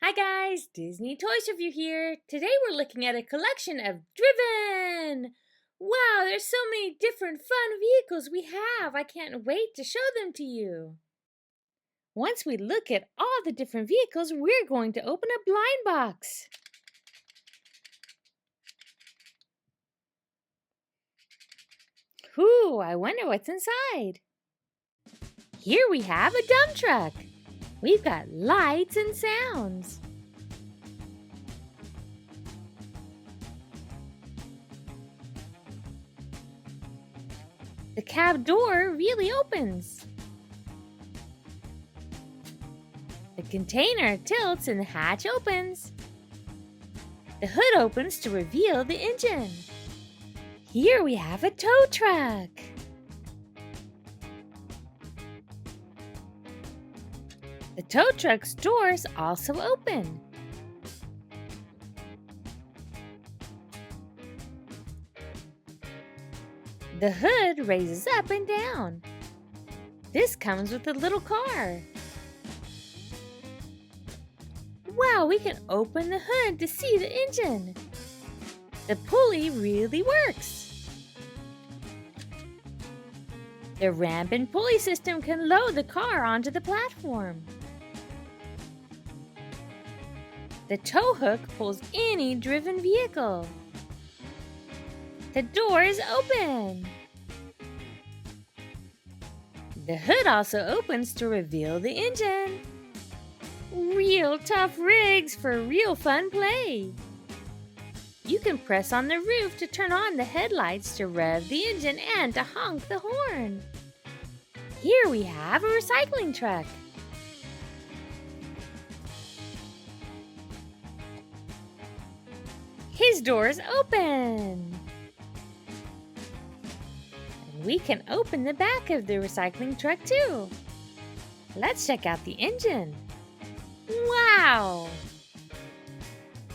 Hi guys, Disney Toys Review here. Today we're looking at a collection of Driven. Wow, there's so many different fun vehicles we have. I can't wait to show them to you. Once we look at all the different vehicles, we're going to open a blind box. Ooh, I wonder what's inside. Here we have a dump truck. We've got lights and sounds. The cab door really opens. The container tilts and the hatch opens. The hood opens to reveal the engine. Here we have a tow truck. The tow truck's doors also open. The hood raises up and down. This comes with a little car. Wow, we can open the hood to see the engine. The pulley really works. The ramp and pulley system can load the car onto the platform. The tow hook pulls any driven vehicle. The door is open. The hood also opens to reveal the engine. Real tough rigs for real fun play. You can press on the roof to turn on the headlights to rev the engine and to honk the horn. Here we have a recycling truck. His doors open. We can open the back of the recycling truck too. Let's check out the engine. Wow!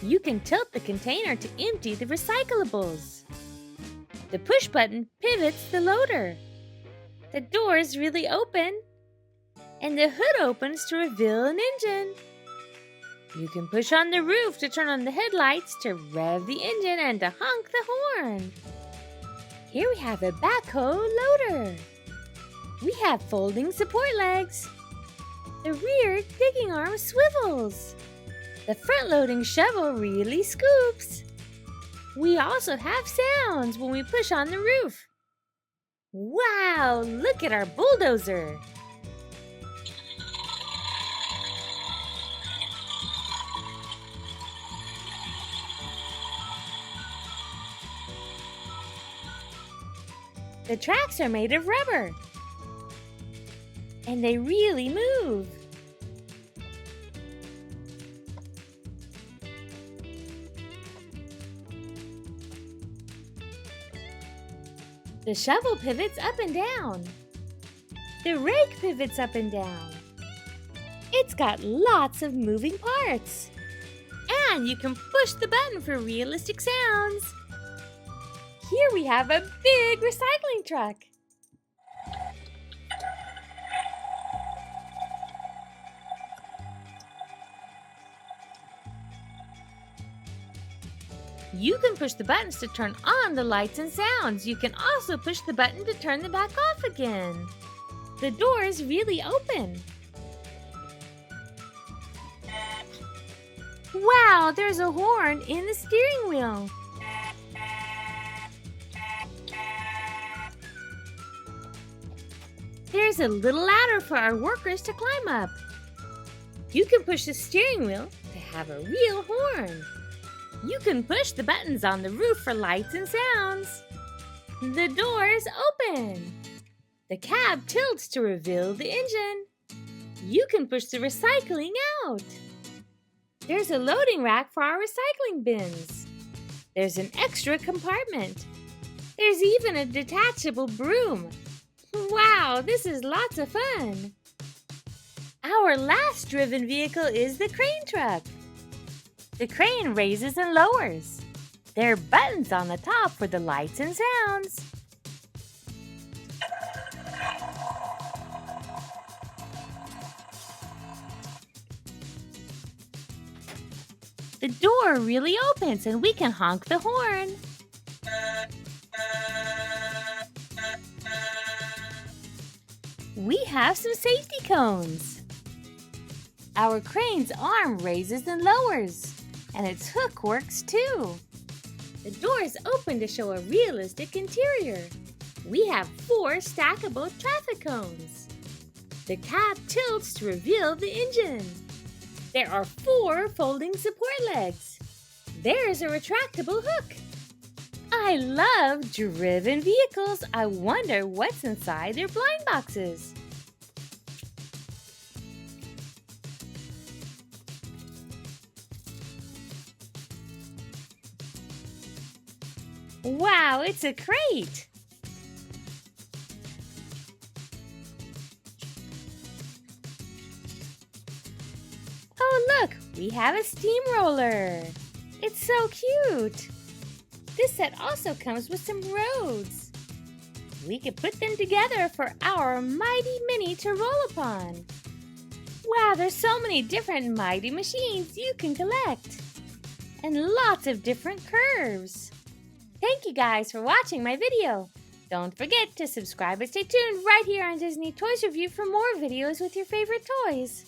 You can tilt the container to empty the recyclables. The push button pivots the loader. The doors really open. And the hood opens to reveal an engine. You can push on the roof to turn on the headlights to rev the engine and to honk the horn. Here we have a backhoe loader. We have folding support legs. The rear digging arm swivels. The front-loading shovel really scoops. We also have sounds when we push on the roof. Wow, look at our bulldozer. The tracks are made of rubber, and they really move. The shovel pivots up and down. The rake pivots up and down. It's got lots of moving parts. And you can push the button for realistic sounds. Here we have a big recycling truck. You can push the buttons to turn on the lights and sounds. You can also push the button to turn them back off again. The door is really open. Wow, there's a horn in the steering wheel. There's a little ladder for our workers to climb up. You can push the steering wheel to have a real horn. You can push the buttons on the roof for lights and sounds. The doors open. The cab tilts to reveal the engine. You can push the recycling out. There's a loading rack for our recycling bins. There's an extra compartment. There's even a detachable broom. Wow, this is lots of fun. Our last driven vehicle is the crane truck. The crane raises and lowers. There are buttons on the top for the lights and sounds. The door really opens and we can honk the horn. We have some safety cones. Our crane's arm raises and lowers, and its hook works too. The doors open to show a realistic interior. We have 4 stackable traffic cones. The cab tilts to reveal the engine. There are 4 folding support legs. There's a retractable hook. I love driven vehicles. I wonder what's inside their blind boxes. Wow, it's a crate! Oh look, we have a steamroller! It's so cute! This set also comes with some roads. We could put them together for our Mighty Mini to roll upon. Wow, there's so many different Mighty machines you can collect! And lots of different curves! Thank you guys for watching my video. Don't forget to subscribe and stay tuned right here on Disney Toys Review for more videos with your favorite toys.